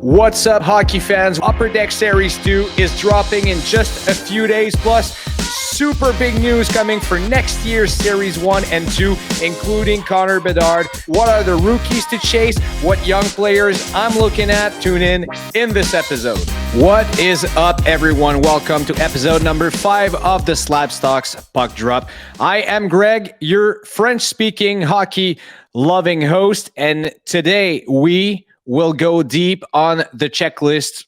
What's up, hockey fans? Upper Deck Series 2 is dropping in just a few days, plus super big news coming for next year's Series 1 and 2, including Connor Bedard. What are the rookies to chase? What young players I'm looking at? Tune in this episode. What is up, everyone? Welcome to episode number 5 of the SlabStox Puck Drop. I am Greg, your French-speaking hockey-loving host, and today we'll go deep on the checklist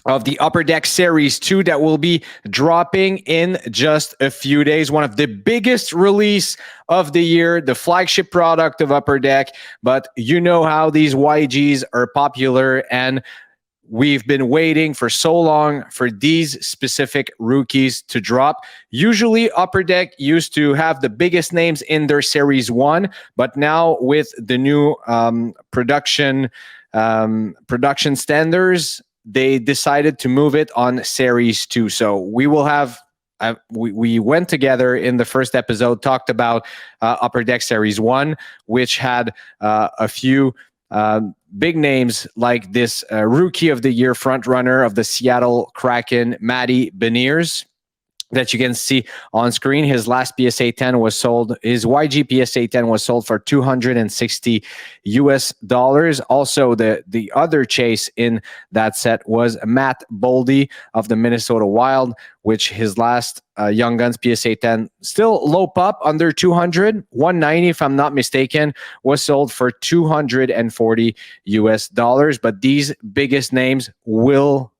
of the Upper Deck Series 2 that will be dropping in just a few days. One of the biggest release of the year, the flagship product of Upper Deck. But you know how these YGs are popular, and we've been waiting for so long for these specific rookies to drop. Usually, Upper Deck used to have the biggest names in their Series 1, but now with the new production standards, they decided to move it on Series 2. So we will have, we went together in the first episode, talked about Upper Deck Series 1, which had a few big names like this Rookie of the Year frontrunner of the Seattle Kraken, Matty Beniers, that you can see on screen. His last PSA 10 was sold. His YG PSA 10 was sold for $260 US. Also, the other chase in that set was Matt Boldy of the Minnesota Wild, which his last Young Guns PSA 10, still low pup, under 200, 190 if I'm not mistaken, was sold for $240 US. But these biggest names will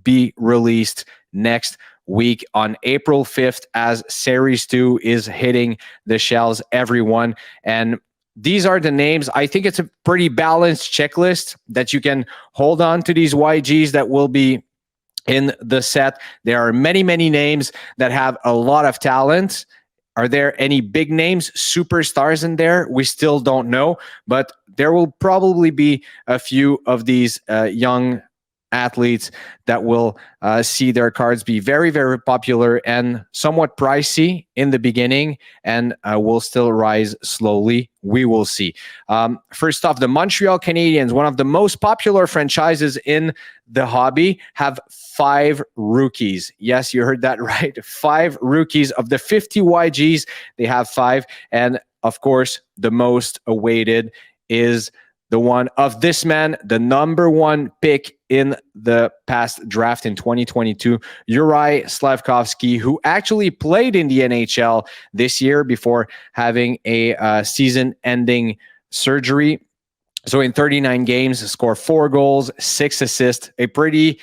be released next week on April 5th as Series 2 is hitting the shelves, everyone. And these are the names. I think it's a pretty balanced checklist that you can hold on to these YGs that will be in the set. There are many, many names that have a lot of talent. Are there any big names, superstars in there? We still don't know, but there will probably be a few of these young athletes that will see their cards be very, very popular and somewhat pricey in the beginning, and will still rise slowly. We will see. First off, the Montreal Canadiens, one of the most popular franchises in the hobby, have 5 rookies. Yes, you heard that right. 5 rookies. Of the 50 YGs, they have 5. And of course, the most awaited is the one of this man, the number 1 pick in the past draft in 2022, Juraj Slafkovský, who actually played in the NHL this year before having a season-ending surgery. So in 39 games, scored 4 goals, 6 assists, a pretty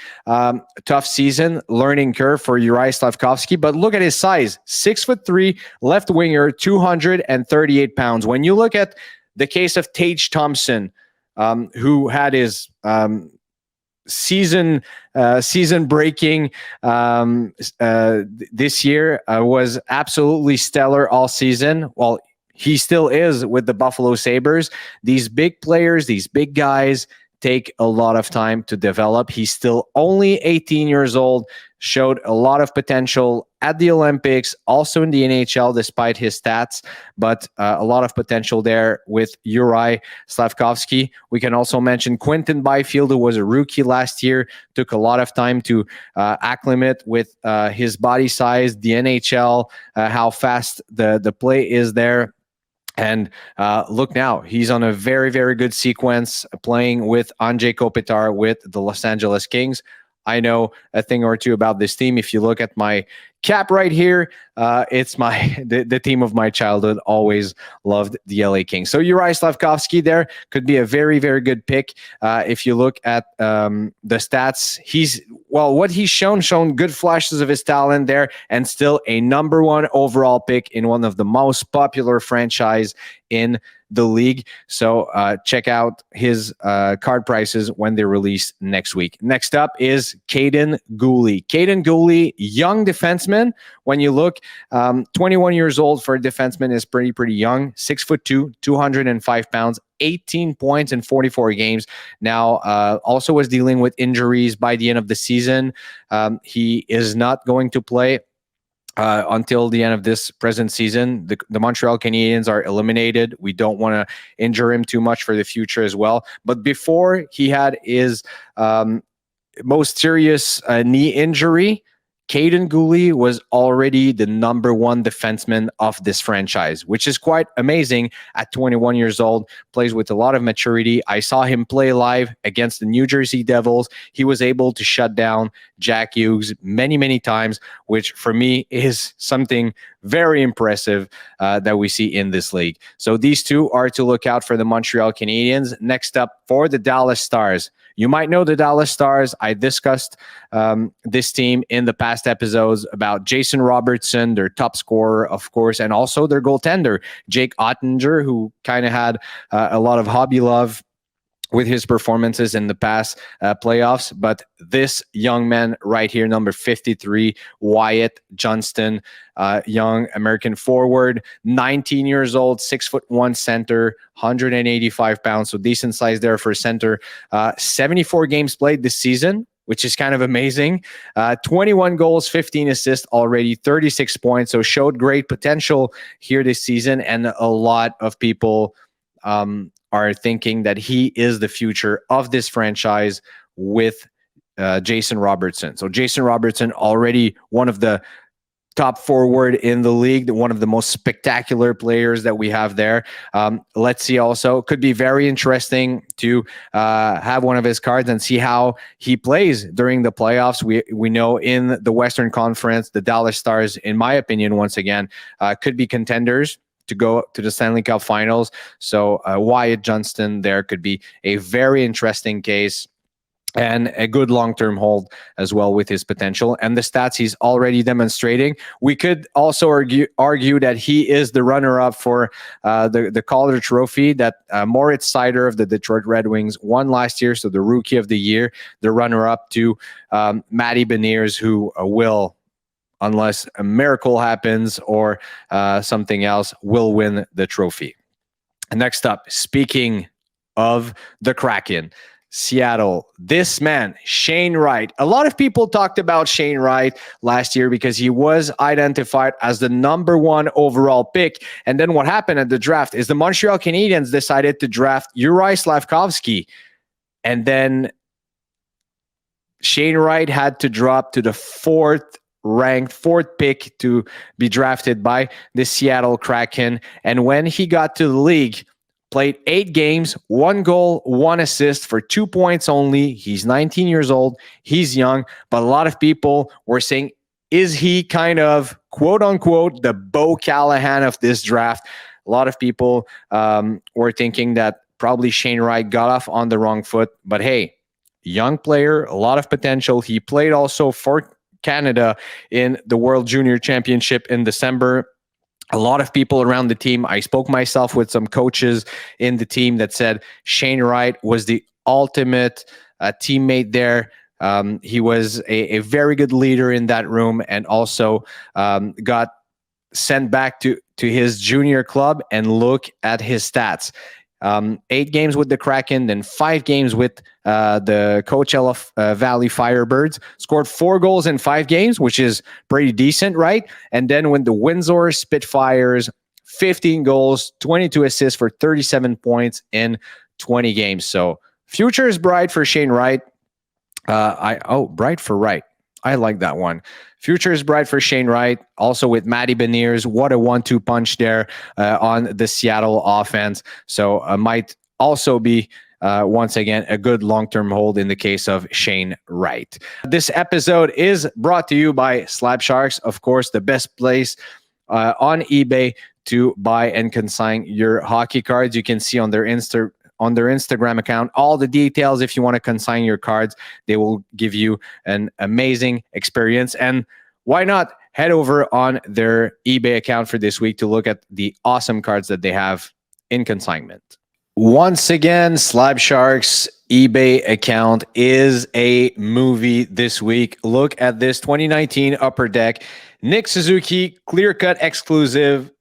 tough season, learning curve for Juraj Slafkovský. But look at his size, 6'3", left winger, 238 pounds. When you look at the case of Tage Thompson, who had his season-breaking this year, was absolutely stellar all season. Well, he still is with the Buffalo Sabres. These big players, these big guys, take a lot of time to develop. He's still only 18 years old, showed a lot of potential at the Olympics, also in the NHL, despite his stats, but a lot of potential there with Juraj Slafkovský. We can also mention Quinton Byfield, who was a rookie last year, took a lot of time to acclimate with his body size, the NHL, how fast the play is there. And look now, he's on a very, very good sequence, playing with Andrzej Kopitar with the Los Angeles Kings. I know a thing or two about this team. If you look at my cap right here, it's the team of my childhood. Always loved the LA Kings. So Juraj Slafkovský there could be a very, very good pick. If you look at the stats, what he's shown good flashes of his talent there, and still a number 1 overall pick in one of the most popular franchise in the league. So check out his card prices when they release next week. Next up is Kaiden Guhle. Kaiden Guhle, young defenseman. When you look, 21 years old for a defenseman is pretty young. 6'2", 205 pounds, 18 points in 44 games. Now, also was dealing with injuries by the end of the season. He is not going to play until the end of this present season. The Montreal Canadiens are eliminated. We don't want to injure him too much for the future as well. But before he had his most serious knee injury, Caden Gooley was already the number one defenseman of this franchise, which is quite amazing at 21 years old, plays with a lot of maturity. I saw him play live against the New Jersey Devils. He was able to shut down Jack Hughes many, many times, which for me is something very impressive that we see in this league. So these two are to look out for the Montreal Canadiens. Next up for the Dallas Stars. You might know the Dallas Stars. I discussed this team in the past episodes about Jason Robertson, their top scorer, of course, and also their goaltender, Jake Ottinger, who kind of had a lot of hobby love with his performances in the past playoffs. But this young man right here, number 53, Wyatt Johnston, young American forward, 19 years old, 6'1" center, 185 pounds. So decent size there for center. 74 games played this season, which is kind of amazing. 21 goals, 15 assists already, 36 points. So showed great potential here this season. And a lot of people are thinking that he is the future of this franchise with Jason Robertson. So Jason Robertson, already one of the top forward in the league, one of the most spectacular players that we have there. Let's see also, could be very interesting to have one of his cards and see how he plays during the playoffs. We know in the Western Conference, the Dallas Stars, in my opinion, once again, could be contenders to go to the Stanley Cup Finals. So Wyatt Johnston there could be a very interesting case and a good long-term hold as well with his potential and the stats he's already demonstrating. We could also argue that he is the runner-up for the Calder Trophy that Moritz Seider of the Detroit Red Wings won last year, so the Rookie of the Year, the runner-up to Matty Beniers, who will, unless a miracle happens or something else, will win the trophy. Next up, speaking of the Kraken, Seattle, this man, Shane Wright. A lot of people talked about Shane Wright last year because he was identified as the number one overall pick. And then what happened at the draft is the Montreal Canadiens decided to draft Juraj Slafkovsky. And then Shane Wright had to drop to the fourth pick to be drafted by the Seattle Kraken. And when he got to the league, played 8 games, 1 goal, 1 assist for 2 points only. He's 19 years old. He's young, but a lot of people were saying, is he kind of, quote unquote, the Bo Callahan of this draft? A lot of people were thinking that probably Shane Wright got off on the wrong foot. But hey, young player, a lot of potential. He played also for Canada in the World Junior Championship in December. A lot of people around the team, I spoke myself with some coaches in the team that said Shane Wright was the ultimate teammate there. He was a very good leader in that room, and also got sent back to his junior club. And look at his stats. 8 games with the Kraken, then 5 games with the Coachella Valley Firebirds. Scored 4 goals in 5 games, which is pretty decent, right? And then when the Windsor Spitfires, 15 goals, 22 assists for 37 points in 20 games. So future is bright for Shane Wright. Bright for Wright. I like that one. Future is bright for Shane Wright. Also with Matty Beniers. What a 1-2 punch there on the Seattle offense. So might also be, once again, a good long-term hold in the case of Shane Wright. This episode is brought to you by SLAB Sharks. Of course, the best place on eBay to buy and consign your hockey cards. You can see on their Instagram account all the details. If you want to consign your cards, they will give you an amazing experience. And why not head over on their eBay account for this week to look at the awesome cards that they have in consignment. Once again, SLAB Sharks eBay account is a movie this week. Look at this 2019 Upper Deck Nick Suzuki clear cut exclusive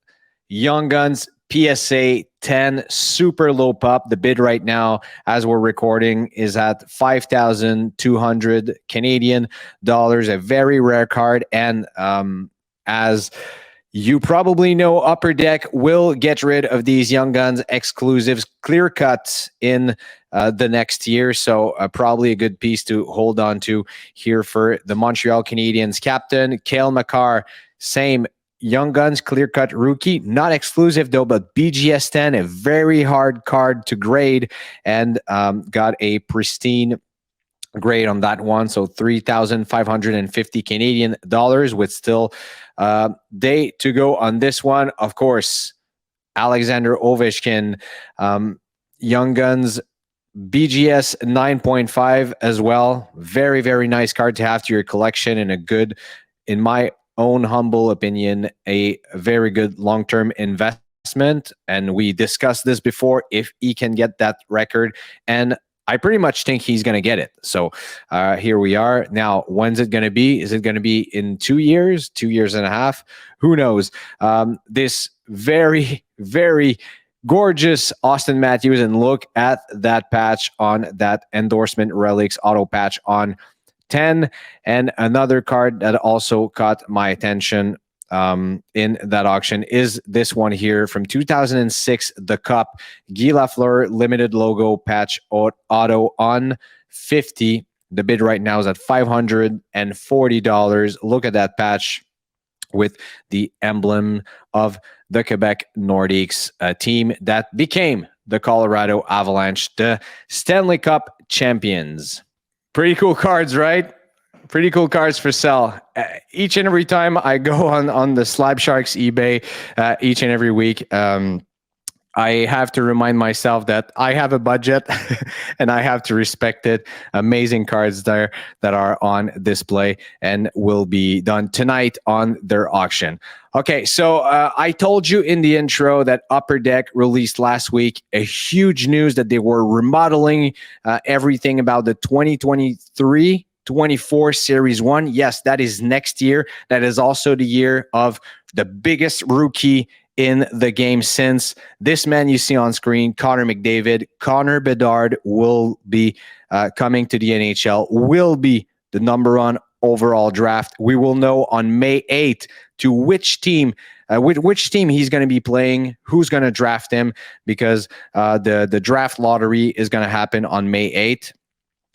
Young Guns PSA 10 super low pop. The bid right now, as we're recording, is at 5,200 Canadian dollars. A very rare card, and as you probably know, Upper Deck will get rid of these Young Guns exclusives, clear cuts in the next year. So probably a good piece to hold on to here for the Montreal Canadiens captain. Cale Makar, same Young Guns clear cut rookie, not exclusive though, but BGS 10, a very hard card to grade, and got a pristine grade on that one. So 3,550 Canadian dollars with still day to go on this one. Of course, Alexander Ovechkin, Young Guns BGS 9.5 as well. Very, very nice card to have to your collection, and a good, in my own humble opinion, a very good long-term investment. And we discussed this before, if he can get that record, and I pretty much think he's going to get it. So here we are. Now, when's it going to be? Is it going to be in 2 years, 2 years and a half? Who knows? This very, very gorgeous Auston Matthews, and look at that patch on that endorsement relics auto patch on 10. And another card that also caught my attention in that auction is this one here from 2006, the Cup Guy Lafleur limited logo patch auto on 50. The bid right now is at $540. Look at that patch with the emblem of the Quebec Nordiques, a team that became the Colorado Avalanche, the Stanley Cup champions. Pretty cool cards, right? Pretty cool cards for sale. Each and every time I go on the SLAB Sharks eBay, each and every week, I have to remind myself that I have a budget and I have to respect it. Amazing cards there that are on display and will be done tonight on their auction. Okay, so I told you in the intro that Upper Deck released last week a huge news that they were remodeling everything about the 2023 24 Series 1. Yes, that is next year. That is also the year of the biggest rookie in the game since this man you see on screen, Connor McDavid. Connor Bedard will be coming to the NHL, will be the number 1 overall draft. We will know on May 8th to which team he's going to be playing, who's going to draft him, because the draft lottery is going to happen on May 8th.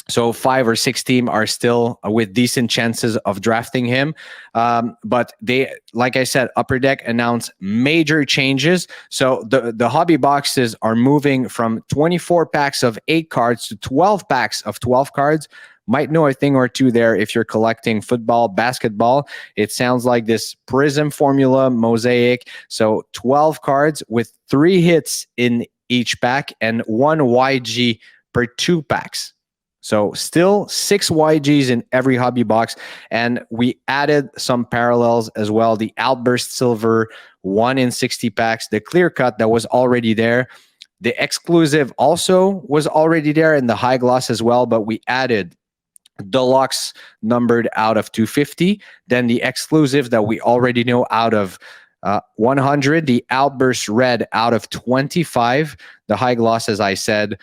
So 5 or 6 teams are still with decent chances of drafting him. But they, like I said, Upper Deck announced major changes. So the hobby boxes are moving from 24 packs of 8 cards to 12 packs of 12 cards. Might know a thing or two there if you're collecting football, basketball. It sounds like this Prism formula mosaic. So 12 cards with 3 hits in each pack and 1 YG per 2 packs. So still 6 YGs in every hobby box. And we added some parallels as well. The Outburst Silver, 1 in 60 packs. The Clear Cut that was already there. The Exclusive also was already there, and the High Gloss as well. But we added Deluxe numbered out of 250. Then the Exclusive that we already know out of 100. The Outburst Red out of 25. The High Gloss, as I said,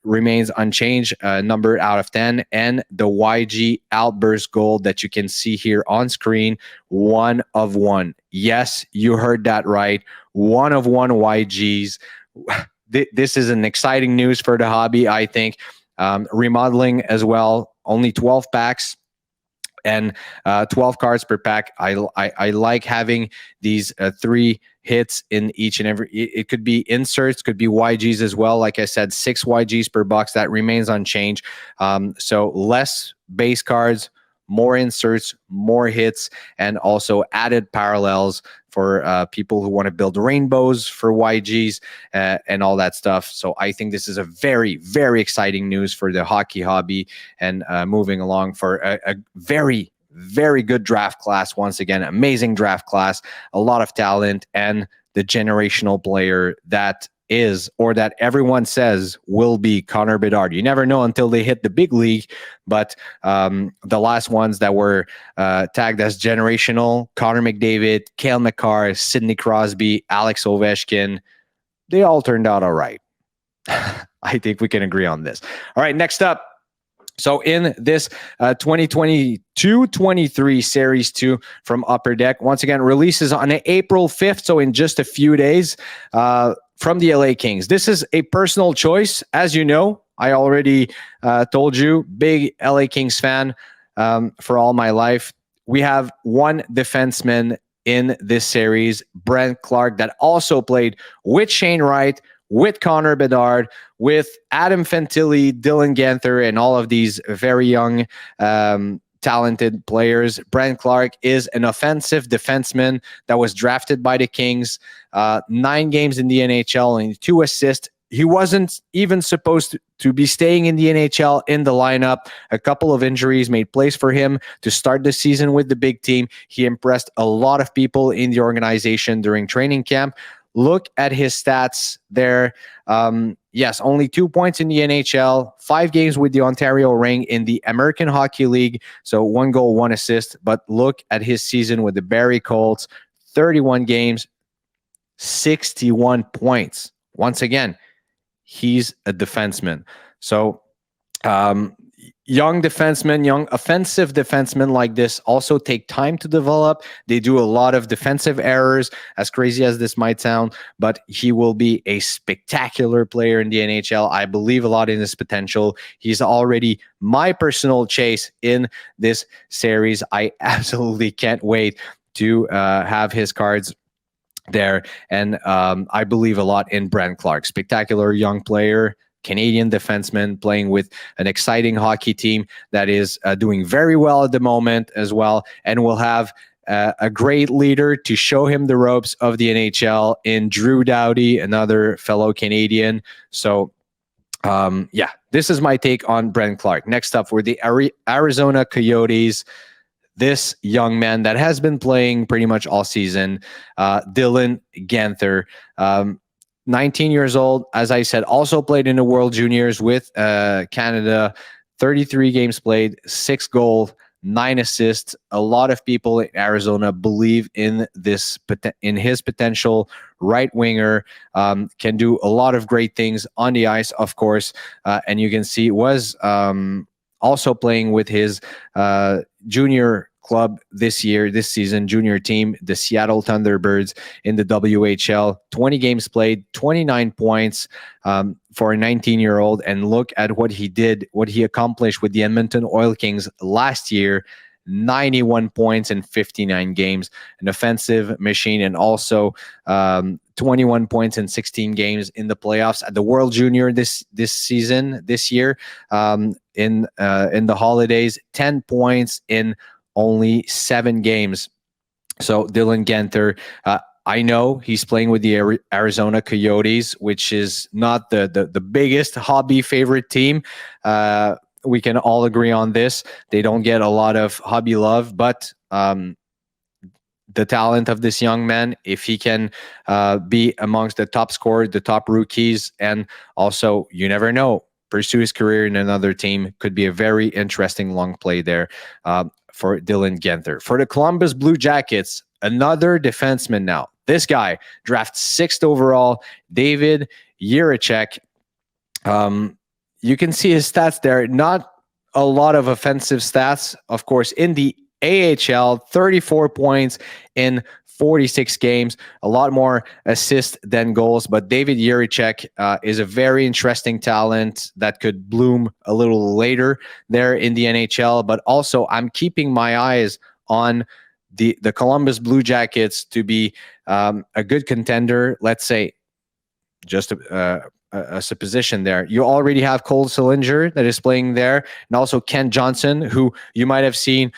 remains unchanged, numbered out of 10, and the YG Outburst Gold that you can see here on screen, 1 of 1. Yes, you heard that right. 1 of 1 YGs. This is an exciting news for the hobby, I think. Remodeling as well, only 12 packs and 12 cards per pack. I like having these 3 hits in each and every. It could be inserts, could be YGs as well. Like I said, 6 YGs per box. That remains unchanged. So less base cards, more inserts, more hits, and also added parallels for people who want to build rainbows for YGs and all that stuff. So I think this is a very, very exciting news for the hockey hobby, and moving along for a very, very good draft class. Once again, amazing draft class, a lot of talent, and the generational player that is, or that everyone says will be, Connor Bedard. You never know until they hit the big league, but the last ones that were tagged as generational, Connor McDavid, Cale Makar, Sidney Crosby, Alex Ovechkin, they all turned out all right. I think we can agree on this. All right, next up, So in this 2022-23 Series 2 from Upper Deck, once again, releases on April 5th, so in just a few days, from the LA Kings. This is a personal choice. As you know, I already told you, big LA Kings fan for all my life. We have one defenseman in this series, Brandt Clarke, that also played with Shane Wright, with Connor Bedard, with Adam Fantilli, Dylan Guentner, and all of these very young, talented players. Brandt Clarke is an offensive defenseman that was drafted by the Kings, 9 games in the NHL and 2 assists. He wasn't even supposed to be staying in the NHL in the lineup. A couple of injuries made place for him to start the season with the big team. He impressed a lot of people in the organization during training camp. Look at his stats there. Yes, only 2 points in the NHL, 5 games with the Ontario Ring in the American Hockey League. So 1 goal, 1 assist. But look at his season with the Barrie Colts, 31 games, 61 points. Once again, he's a defenseman. So young defensemen, young offensive defensemen like this also take time to develop. They do a lot of defensive errors, as crazy as this might sound, but he will be a spectacular player in the NHL. I believe a lot in his potential. He's already my personal chase in this series. I absolutely can't wait to have his cards there. And I believe a lot in Brandt Clarke. Spectacular young player, Canadian defenseman playing with an exciting hockey team that is doing very well at the moment as well, and will have a great leader to show him the ropes of the NHL in Drew Doughty, another fellow Canadian. So yeah, this is my take on Brandt Clarke. Next up, for the Arizona Coyotes, this young man that has been playing pretty much all season, Dylan Guentner, 19 years old, as I said, also played in the World Juniors with Canada, 33 games played, 6 goals, 9 assists. A lot of people in Arizona believe in his potential. Right winger, can do a lot of great things on the ice, of course, and you can see was also playing with his junior club this season, junior team, the Seattle Thunderbirds in the WHL. 20 games played, 29 points for a 19-year-old. And look at what he did, what he accomplished with the Edmonton Oil Kings last year. 91 points in 59 games, an offensive machine, and also 21 points in 16 games in the playoffs at the World Junior this year. In the holidays, 10 points in only 7 games. So Dylan Guentner, I know he's playing with the Arizona Coyotes, which is not the biggest hobby favorite team. We can all agree on this. They don't get a lot of hobby love, but the talent of this young man, if he can be amongst the top scorers, the top rookies, and also, you never know, pursue his career in another team, could be a very interesting long play there for Dylan Guentner. For the Columbus Blue Jackets, another defenseman now. This guy, draft 6th overall, David Jiricek. You can see his stats there. Not a lot of offensive stats, of course, in the AHL, 34 points in 46 games, a lot more assists than goals. But David Jiricek is a very interesting talent that could bloom a little later there in the NHL. But also, I'm keeping my eyes on the Columbus Blue Jackets to be a good contender. Let's say, just a supposition there. You already have Cole Sillinger that is playing there, and also Ken Johnston, who you might have seen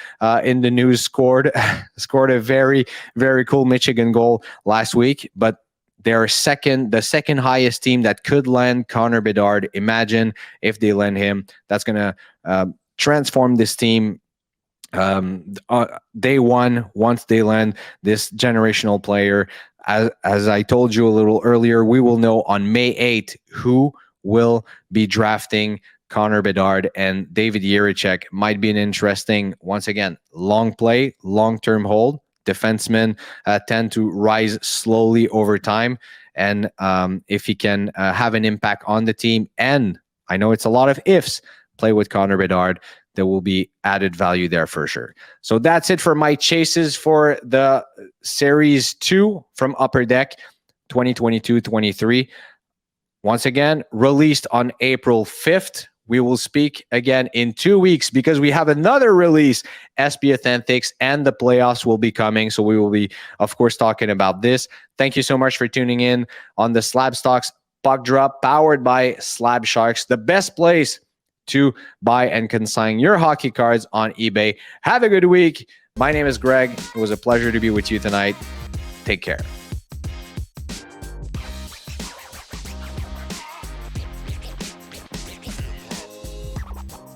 in the news scored a very, very cool Michigan goal last week. But they're the second highest team that could land Connor Bedard. Imagine if they land him. That's going to transform this team. Day one, once they land this generational player. As I told you a little earlier, we will know on May 8th who will be drafting Connor Bedard, and David Jiricek might be an interesting, once again, long play, long-term hold. Defensemen tend to rise slowly over time, and if he can have an impact on the team, and I know it's a lot of ifs, play with Connor Bedard. There will be added value there for sure. So that's it for my chases for the Series 2 from Upper Deck 2022-23. Once again, released on April 5th. We will speak again in 2 weeks because we have another release, SP Authentics, and the playoffs will be coming. So we will be, of course, talking about this. Thank you so much for tuning in on the SlabStox Puck Drop, powered by SLAB Sharks, the best place to buy and consign your hockey cards on eBay. Have a good week. My name is Greg. It was a pleasure to be with you tonight. Take care.